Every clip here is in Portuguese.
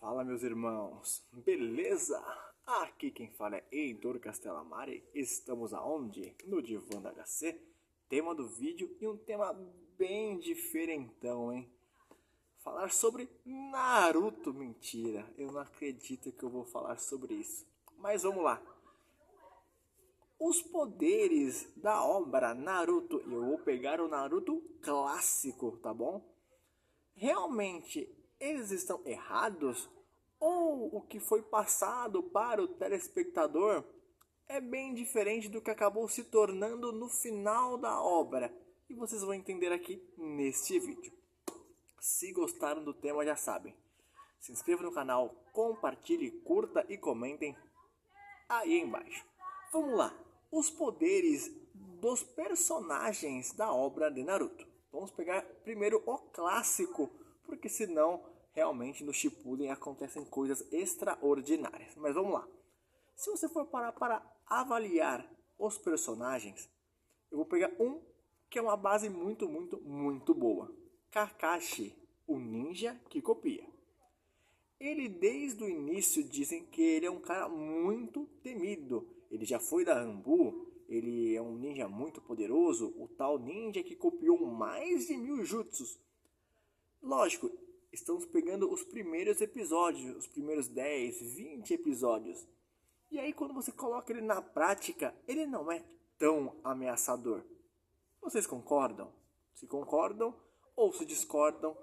Fala, meus irmãos, beleza? Aqui quem fala é Heitor Castellamare. Estamos aonde? No Divã da HC. Tema do vídeo e um tema bem diferentão, hein? Falar sobre Naruto. Mentira, eu não acredito que eu vou falar sobre isso. Mas vamos lá. Os poderes da obra Naruto. Eu vou pegar o Naruto clássico, tá bom? Realmente eles estão errados? Ou o que foi passado para o telespectador é bem diferente do que acabou se tornando no final da obra? E vocês vão entender aqui neste vídeo. Se gostaram do tema, já sabem. Se inscreva no canal, compartilhe, curta e comentem aí embaixo. Vamos lá. Os poderes dos personagens da obra de Naruto. Vamos pegar primeiro o clássico, porque senão realmente no Shippuden acontecem coisas extraordinárias. Mas vamos lá. Se você for parar para avaliar os personagens, eu vou pegar um que é uma base muito boa. Kakashi, o ninja que copia. Ele desde o início dizem que ele é um cara muito temido. Ele já foi da Anbu, ele é um ninja muito poderoso, o tal ninja que copiou mais de 1000 jutsus. Lógico, estamos pegando os primeiros episódios, os primeiros 10, 20 episódios. E aí quando você coloca ele na prática, ele não é tão ameaçador. Vocês concordam? Se concordam ou se discordam,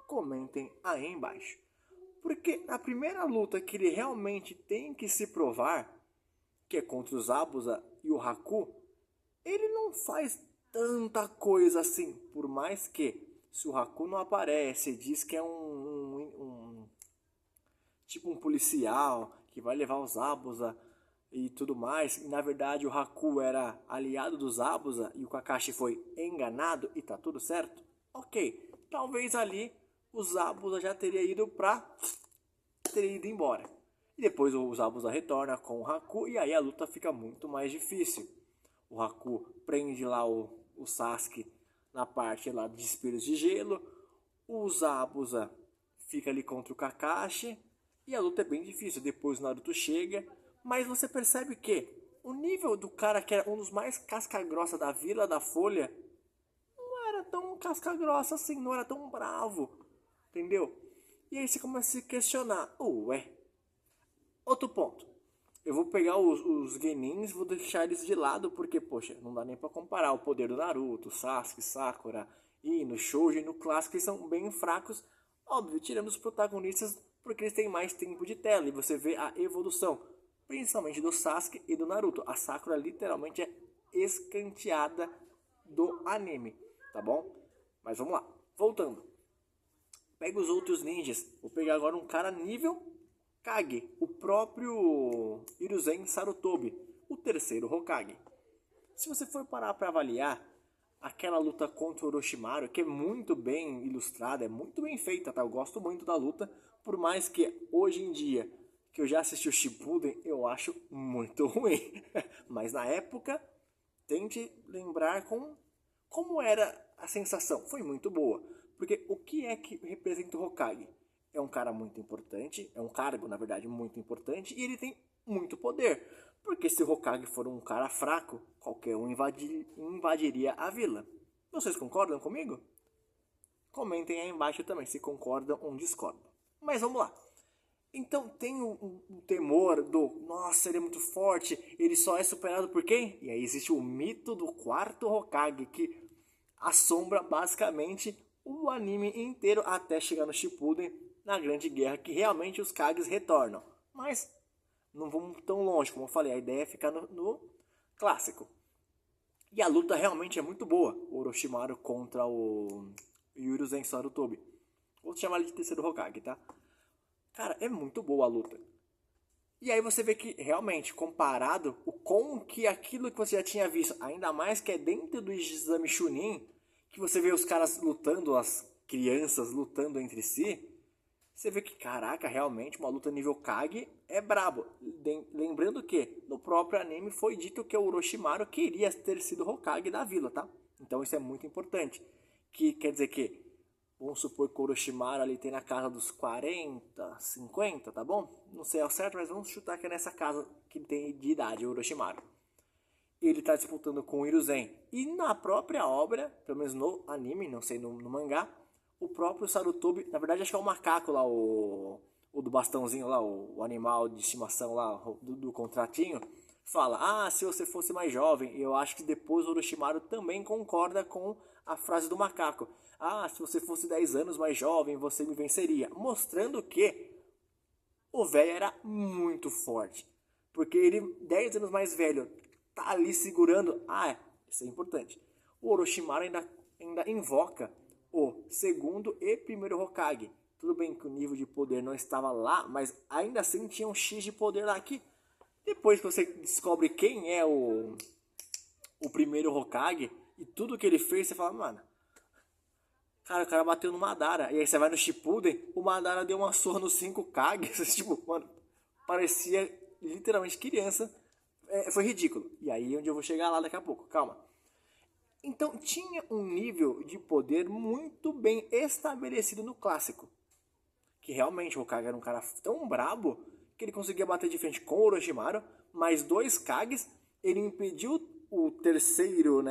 comentem aí embaixo. Porque na primeira luta que ele realmente tem que se provar, que é contra o Zabuza e o Haku, ele não faz tanta coisa assim. Por mais que, se o Haku não aparece, diz que é tipo um policial que vai levar o Zabuza e tudo mais, e na verdade o Haku era aliado do Zabuza e o Kakashi foi enganado e tá tudo certo, ok, talvez ali o Zabuza já teria ido embora. E depois o Zabuza retorna com o Haku e aí a luta fica muito mais difícil. O Haku prende lá o Sasuke na parte lá de espelhos de gelo. O Zabuza fica ali contra o Kakashi e a luta é bem difícil. Depois o Naruto chega, mas você percebe que o nível do cara que era um dos mais casca-grossa da Vila da Folha não era tão casca-grossa assim, não era tão bravo, entendeu? E aí você começa a se questionar, ué. Outro ponto, eu vou pegar os genins, vou deixar eles de lado, porque, poxa, não dá nem pra comparar o poder do Naruto, Sasuke, Sakura, e no Shoujo e no clássico eles são bem fracos, óbvio, tirando os protagonistas, porque eles têm mais tempo de tela, e você vê a evolução, principalmente do Sasuke e do Naruto. A Sakura literalmente é escanteada do anime, tá bom? Mas vamos lá, voltando. Pega os outros ninjas, vou pegar agora um cara nível Kage, o próprio Hiruzen Sarutobi, o terceiro Hokage. Se você for parar para avaliar aquela luta contra o Orochimaru, que é muito bem ilustrada, é muito bem feita, tá? Eu gosto muito da luta, por mais que hoje em dia, que eu já assisti o Shippuden, eu acho muito ruim. Mas na época, tente lembrar como era a sensação. Foi muito boa. Porque o que é que representa o Hokage? É um cara muito importante, é um cargo, na verdade, muito importante, e ele tem muito poder. Porque se o Hokage for um cara fraco, qualquer um invadiria a vila. Vocês concordam comigo? Comentem aí embaixo também se concordam ou discordam. Mas vamos lá. Então tem o temor do, nossa, ele é muito forte, ele só é superado por quem? E aí existe o mito do quarto Hokage, que assombra basicamente o anime inteiro até chegar no Shippuden, na Grande Guerra, que realmente os Kages retornam. Mas não vamos tão longe, como eu falei, a ideia é ficar no clássico. E a luta realmente é muito boa, o Orochimaru contra o Hiruzen Sarutobi. Vou chamar ele de terceiro Hokage, tá? Cara, é muito boa a luta. E aí você vê que realmente, comparado com que aquilo que você já tinha visto, ainda mais que é dentro do exame Chunin, que você vê os caras lutando, as crianças lutando entre si, você vê que, caraca, realmente uma luta nível Kage é brabo. Lembrando que no próprio anime foi dito que o Orochimaru queria ter sido Hokage da vila, tá? Então isso é muito importante. Que quer dizer que Vamos supor que o Orochimaru ali tem na casa dos 40, 50, tá bom? Não sei ao certo, mas vamos chutar que é nessa casa que tem de idade, o Orochimaru. Ele está disputando com o Hiruzen. E na própria obra, pelo menos no anime, não sei no mangá, o próprio Sarutobi, na verdade acho que é o macaco lá, o do bastãozinho lá, o animal de estimação lá, do contratinho, fala, se você fosse mais jovem. E eu acho que depois o Orochimaru também concorda com a frase do macaco. Se você fosse 10 anos mais jovem, você me venceria. Mostrando que o velho era muito forte. Porque ele, 10 anos mais velho, tá ali segurando. Isso é importante. O Orochimaru ainda invoca o segundo e primeiro Hokage. Tudo bem que o nível de poder não estava lá, mas ainda assim tinha um X de poder lá que depois que você descobre quem é o primeiro Hokage e tudo que ele fez, você fala, mano, o cara bateu no Madara. E aí você vai no Shippuden, o Madara deu uma surra nos 5 Kages. Tipo, mano, parecia literalmente criança. Foi ridículo. E aí onde eu vou chegar lá daqui a pouco, calma. Então tinha um nível de poder muito bem estabelecido no clássico. Que realmente o Hokage era um cara tão brabo que ele conseguia bater de frente com o Orochimaru, mais 2 Kages, ele impediu o terceiro,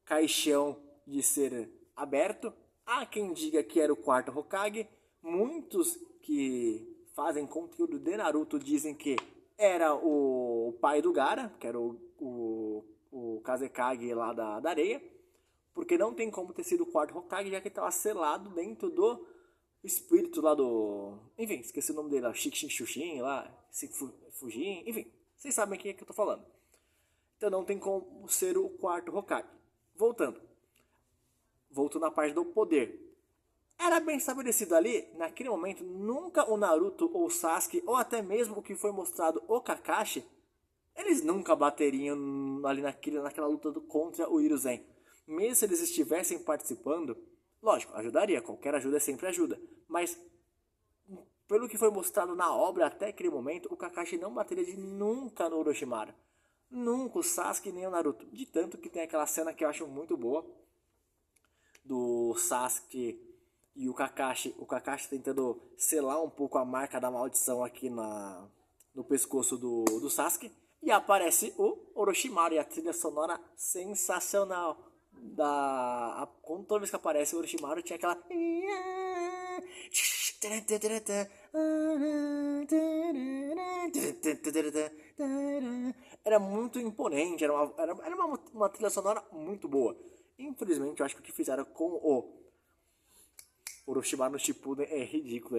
caixão de ser aberto. Há quem diga que era o quarto Hokage. Muitos que fazem conteúdo de Naruto dizem que era o pai do Gaara, que era o Kazekage lá da areia, porque não tem como ter sido o quarto Hokage, já que ele estava selado dentro do espírito lá do... Enfim, esqueci o nome dele lá, Shikishushin lá, Fujin, enfim, vocês sabem quem é que eu tô falando. Então não tem como ser o quarto Hokage. Voltando na parte do poder. Era bem estabelecido ali, naquele momento, nunca o Naruto ou o Sasuke, ou até mesmo o que foi mostrado, o Kakashi, eles nunca bateriam ali naquela luta contra o Hiruzen. Mesmo se eles estivessem participando, lógico, ajudaria, qualquer ajuda sempre ajuda. Mas, pelo que foi mostrado na obra até aquele momento, o Kakashi não bateria de nunca no Orochimaru. Nunca o Sasuke nem o Naruto. De tanto que tem aquela cena que eu acho muito boa, do Sasuke e o Kakashi tentando selar um pouco a marca da maldição aqui no pescoço do Sasuke, e aparece o Orochimaru e a trilha sonora sensacional toda vez que aparece o Orochimaru tinha aquela era muito imponente, era uma trilha sonora muito boa. Infelizmente, eu acho que o que fizeram com o Orochimaru no Shippuden é ridículo,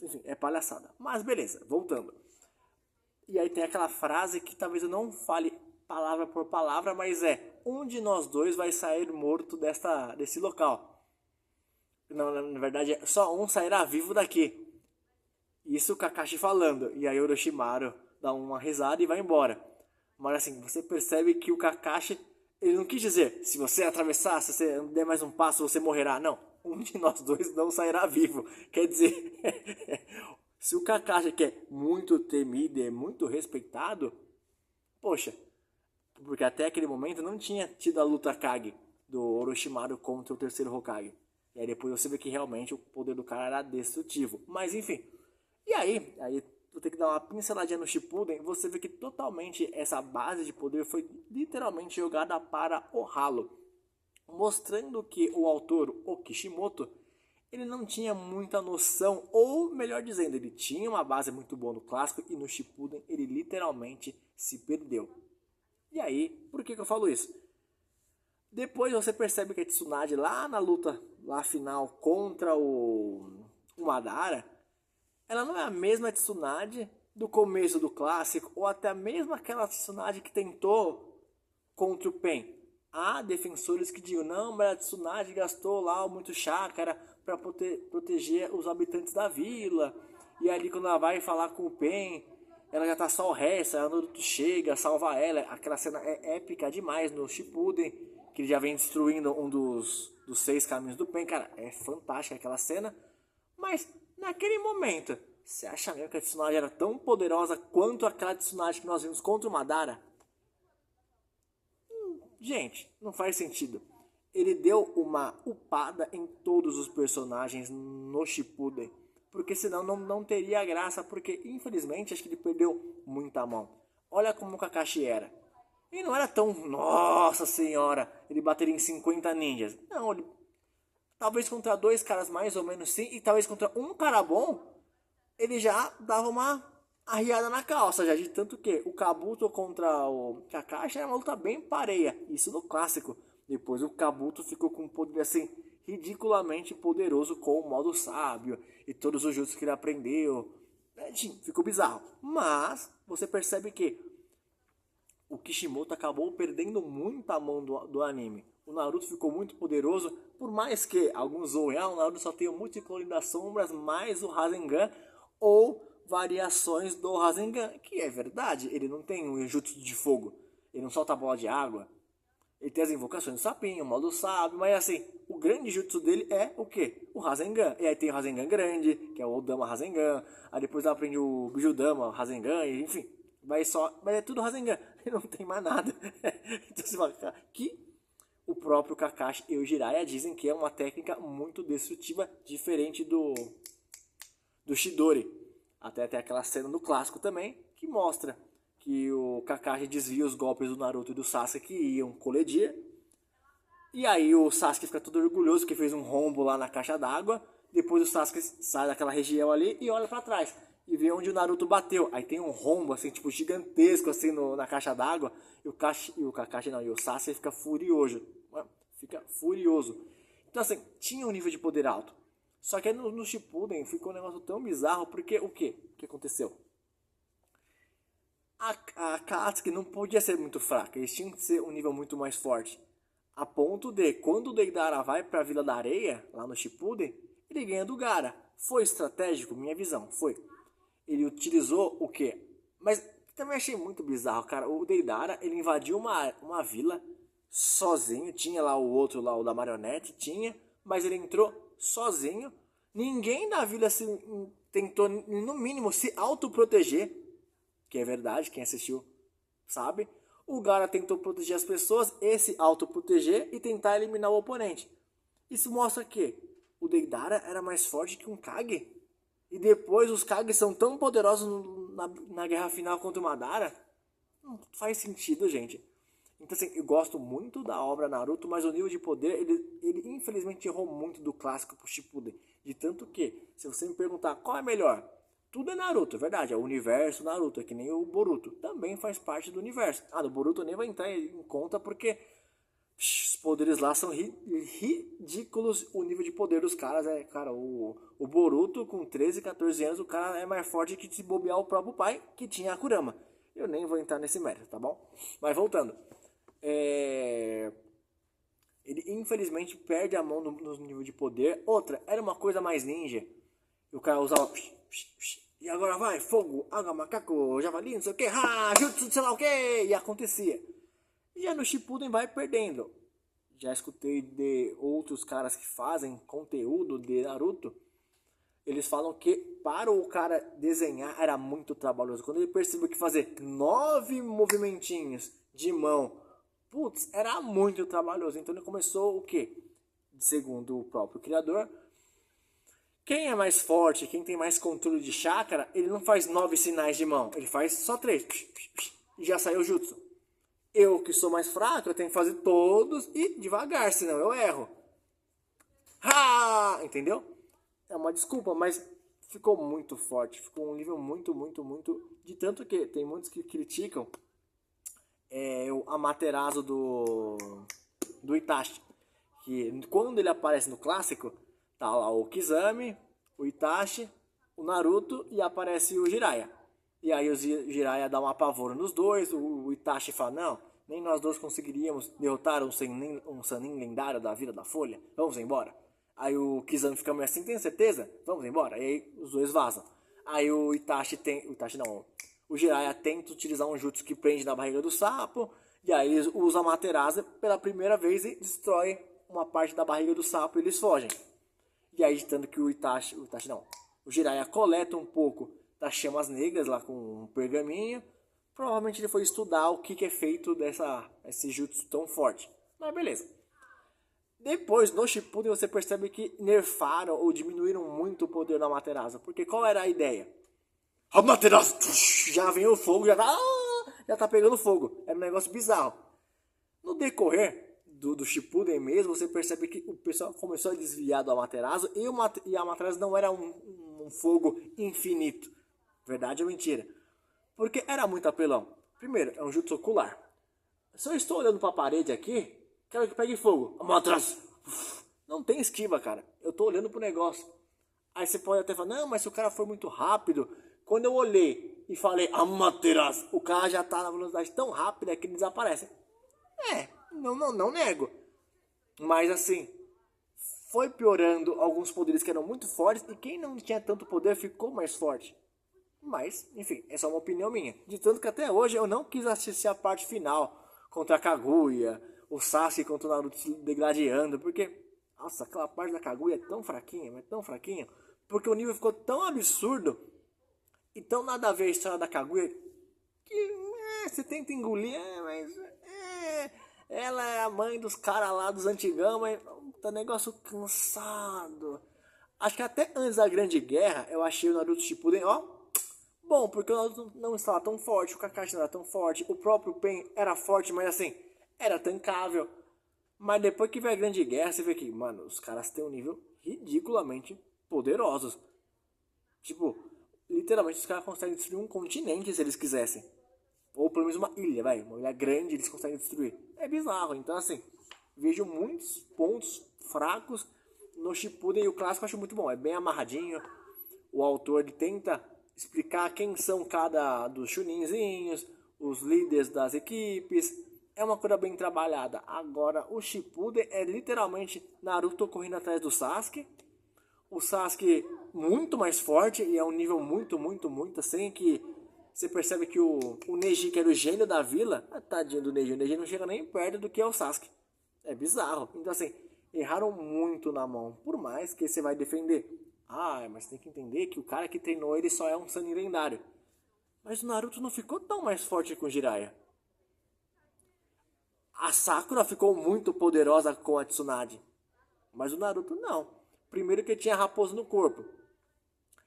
enfim, é palhaçada. Mas beleza, voltando. E aí tem aquela frase que talvez eu não fale palavra por palavra, mas um de nós dois vai sair morto desse local. Não, na verdade, só um sairá vivo daqui. Isso o Kakashi falando. E aí o Orochimaru dá uma risada e vai embora. Mas assim, você percebe que o Kakashi, ele não quis dizer, se você atravessar, se você der mais um passo, você morrerá. Não, um de nós dois não sairá vivo. Quer dizer, se o Kakashi, que é muito temido e muito respeitado, poxa, porque até aquele momento não tinha tido a luta Kage do Orochimaru contra o terceiro Hokage. E aí depois você vê que realmente o poder do cara era destrutivo. Mas enfim, e aí vou ter que dar uma pinceladinha no Shippuden, você vê que totalmente essa base de poder foi literalmente jogada para o ralo, mostrando que o autor, o Kishimoto, ele não tinha muita noção, ou melhor dizendo, ele tinha uma base muito boa no clássico e no Shippuden ele literalmente se perdeu. E aí, por que eu falo isso? Depois você percebe que a Tsunade lá na luta lá final contra o Madara, ela não é a mesma Tsunade do começo do clássico, ou até mesmo aquela Tsunade que tentou contra o Pen. Há defensores que digam, não, mas a Tsunade gastou lá muito chakra para proteger os habitantes da vila. E ali quando ela vai falar com o Pen, ela já tá só o resto, a Naruto chega, salva ela. Aquela cena é épica demais no Shippuden, que ele já vem destruindo um dos 6 caminhos do Pen. Cara, é fantástica aquela cena. Mas naquele momento, você acha mesmo que a Tsunade era tão poderosa quanto aquela Tsunade que nós vimos contra o Madara? Gente, não faz sentido. ele deu uma upada em todos os personagens no Shippuden. Porque senão não teria graça, porque infelizmente acho que ele perdeu muita mão. Olha como o Kakashi era. Ele não era tão, nossa senhora, ele bateria em 50 ninjas. Não, ele talvez contra dois caras mais ou menos sim, e talvez contra um cara bom, ele já dava uma arriada na calça, já de tanto que o Kabuto contra o Kakashi era uma luta bem pareia, isso no clássico. Depois o Kabuto ficou com um poder assim, ridiculamente poderoso com o modo sábio e todos os jutsus que ele aprendeu. Enfim, ficou bizarro. Mas você percebe que o Kishimoto acabou perdendo muita mão do anime. O Naruto ficou muito poderoso, por mais que alguns zoem, o Naruto só tem o multiclone das sombras mais o Rasengan ou variações do Rasengan, que é verdade, ele não tem um jutsu de fogo, ele não solta a bola de água, ele tem as invocações do sapinho, o modo sábio, mas assim, o grande jutsu dele é o quê? O Rasengan. E aí tem o Rasengan grande, que é o Odama Rasengan, aí depois ela aprende o Bijudama Rasengan, enfim, mas é tudo Rasengan, e não tem mais nada. Então você fala, que o próprio Kakashi e o Jiraiya dizem que é uma técnica muito destrutiva, diferente do Chidori. Até tem aquela cena do clássico também, que mostra que o Kakashi desvia os golpes do Naruto e do Sasuke que iam colidir. E aí o Sasuke fica todo orgulhoso que fez um rombo lá na caixa d'água. Depois o Sasuke sai daquela região ali e olha pra trás. E vê onde o Naruto bateu. Aí tem um rombo, assim, tipo, gigantesco, assim, na caixa d'água. E o Sasuke fica furioso. Fica furioso. Então, assim, tinha um nível de poder alto. Só que aí no Shippuden ficou um negócio tão bizarro, porque o quê? O que aconteceu? A Akatsuki não podia ser muito fraca, eles tinham que ser um nível muito mais forte. A ponto de, quando o Deidara vai pra Vila da Areia, lá no Shippuden, ele ganha do Gaara. Foi estratégico, minha visão, foi. Ele utilizou o quê? Mas também achei muito bizarro, cara. O Deidara, ele invadiu uma vila sozinho. Tinha lá o outro, lá o da marionete, tinha. Mas ele entrou sozinho. Ninguém na vila tentou, no mínimo, se autoproteger. Que é verdade, quem assistiu sabe. O Gaara tentou proteger as pessoas, esse autoproteger e tentar eliminar o oponente. Isso mostra que o Deidara era mais forte que um Kage. E depois os Kages são tão poderosos na guerra final contra o Madara. Não faz sentido, gente. Então assim, eu gosto muito da obra Naruto, mas o nível de poder, ele infelizmente errou muito do clássico pro Shippuden. De tanto que, se você me perguntar qual é melhor, tudo é Naruto, é verdade, é o universo Naruto, é que nem o Boruto. Também faz parte do universo. Do Boruto nem vai entrar em conta porque os poderes lá são ridículos. O nível de poder dos caras é, cara, o Boruto com 13, 14 anos, o cara é mais forte que se bobear o próprio pai, que tinha a Kurama. Eu nem vou entrar nesse mérito, tá bom? Mas voltando. Ele infelizmente perde a mão no nível de poder. Outra, era uma coisa mais ninja. E o cara usava... E agora vai, fogo, água, macaco, javali, não sei o que, jutsu, sei lá o que, e acontecia. E já no Shippuden vai perdendo. Já escutei de outros caras que fazem conteúdo de Naruto. Eles falam que para o cara desenhar era muito trabalhoso. Quando ele percebeu que fazer 9 movimentinhos de mão, putz, era muito trabalhoso. Então ele começou o quê? Segundo o próprio criador, quem é mais forte, quem tem mais controle de chakra, ele não faz 9 sinais de mão. Ele faz só 3. E já saiu o jutsu. Eu que sou mais fraco, eu tenho que fazer todos e devagar, senão eu erro. Entendeu? É uma desculpa, mas ficou muito forte. Ficou um nível muito, muito, muito... De tanto que tem muitos que criticam o Amaterasu do Itachi. Que quando ele aparece no clássico, tá lá o Kizami, o Itachi, o Naruto e aparece o Jiraiya. E aí o Jiraiya dá um apavoro nos dois, o Itachi fala, não, nem nós dois conseguiríamos derrotar um Sannin lendário da Vila da Folha, vamos embora. Aí o Kizami fica meio assim, tem certeza? Vamos embora. E aí os dois vazam. Aí o o Jiraiya tenta utilizar um jutsu que prende na barriga do sapo, e aí usa a Amaterasu pela primeira vez e destrói uma parte da barriga do sapo e eles fogem. E aí, tanto que o Jiraiya coleta um pouco das chamas negras lá com um pergaminho. Provavelmente ele foi estudar o que é feito desse jutsu tão forte. Mas beleza. Depois, no Shippuden, você percebe que nerfaram ou diminuíram muito o poder da Amaterasu. Porque qual era a ideia? Amaterasu! Já vem o fogo, já tá pegando fogo. Era um negócio bizarro. No decorrer do Shippuden mesmo, você percebe que o pessoal começou a desviar do Amaterasu e a Amaterasu não era um fogo infinito. Verdade ou mentira? Porque era muito apelão. Primeiro, é um jutsu ocular. Se eu estou olhando para a parede aqui, quero que pegue fogo. Amaterasu! Não tem esquiva, cara. Eu tô olhando pro negócio. Aí você pode até falar, não, mas se o cara for muito rápido. Quando eu olhei e falei Amaterasu, o cara já tá na velocidade tão rápida que ele desaparece. Não nego. Mas assim, foi piorando alguns poderes que eram muito fortes e quem não tinha tanto poder ficou mais forte. Mas, enfim, essa é uma opinião minha. De tanto que até hoje eu não quis assistir a parte final contra a Kaguya, o Sasuke contra o Naruto se degradando, porque, nossa, aquela parte da Kaguya é tão fraquinha, mas tão fraquinha, porque o nível ficou tão absurdo e tão nada a ver a história da Kaguya que você tenta engolir, mas ela é a mãe dos caras lá dos antigão, mas tá negócio cansado. Acho que até antes da Grande Guerra eu achei o Naruto Shippuden, ó, bom, porque o Naruto não estava tão forte, o Kakashi não era tão forte, o próprio Pain era forte, mas assim, era tancável. Mas depois que veio a Grande Guerra, você vê que, mano, os caras têm um nível ridiculamente poderosos. Tipo, literalmente os caras conseguem destruir um continente se eles quisessem. Ou pelo menos uma ilha, vai, uma ilha grande eles conseguem destruir. É bizarro, então assim, vejo muitos pontos fracos no Shippuden e o clássico eu acho muito bom. É bem amarradinho, o autor ele tenta explicar quem são cada dos chuninzinhos, os líderes das equipes. É uma coisa bem trabalhada. Agora, o Shippuden é literalmente Naruto correndo atrás do Sasuke. O Sasuke muito mais forte e é um nível muito assim que você percebe que o Neji, que era o gênio da vila, tadinho do Neji, o Neji não chega nem perto do que é o Sasuke. É bizarro. Então assim, erraram muito na mão. Por mais que você vai defender. Ah, mas tem que entender que o cara que treinou ele só é um Sannin lendário. Mas o Naruto não ficou tão mais forte com o Jiraiya. A Sakura ficou muito poderosa com a Tsunade. Mas o Naruto não. Primeiro que ele tinha raposa no corpo.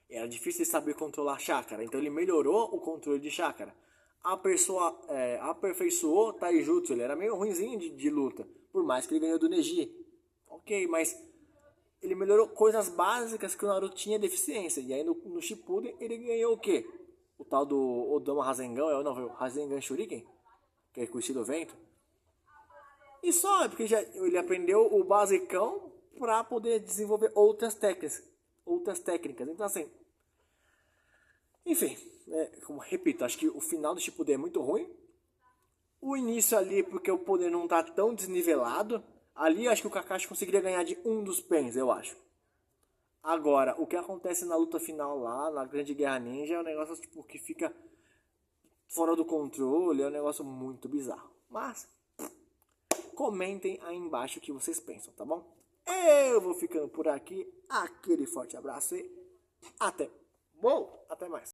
Era difícil de saber controlar chakra. Então ele melhorou o controle de chakra. Aperfeiçoou Taijutsu. Ele era meio ruinzinho de luta. Por mais que ele ganhou do Neji. Ok, mas ele melhorou coisas básicas que o Naruto tinha deficiência. E aí no Shippuden ele ganhou o quê? O tal do Odama Rasengan, não, o Rasengan Shuriken, que é com o estilo vento. E só, porque ele aprendeu o basicão para poder desenvolver outras técnicas. Então assim, enfim, como repito, acho que o final do Shippuden é muito ruim. O início ali, porque o poder não tá tão desnivelado. Ali acho que o Kakashi conseguiria ganhar de um dos Pains, eu acho. Agora, o que acontece na luta final lá, na Grande Guerra Ninja, é um negócio tipo, que fica fora do controle, é um negócio muito bizarro. Mas, comentem aí embaixo o que vocês pensam, tá bom? Eu vou ficando por aqui, aquele forte abraço e até mais.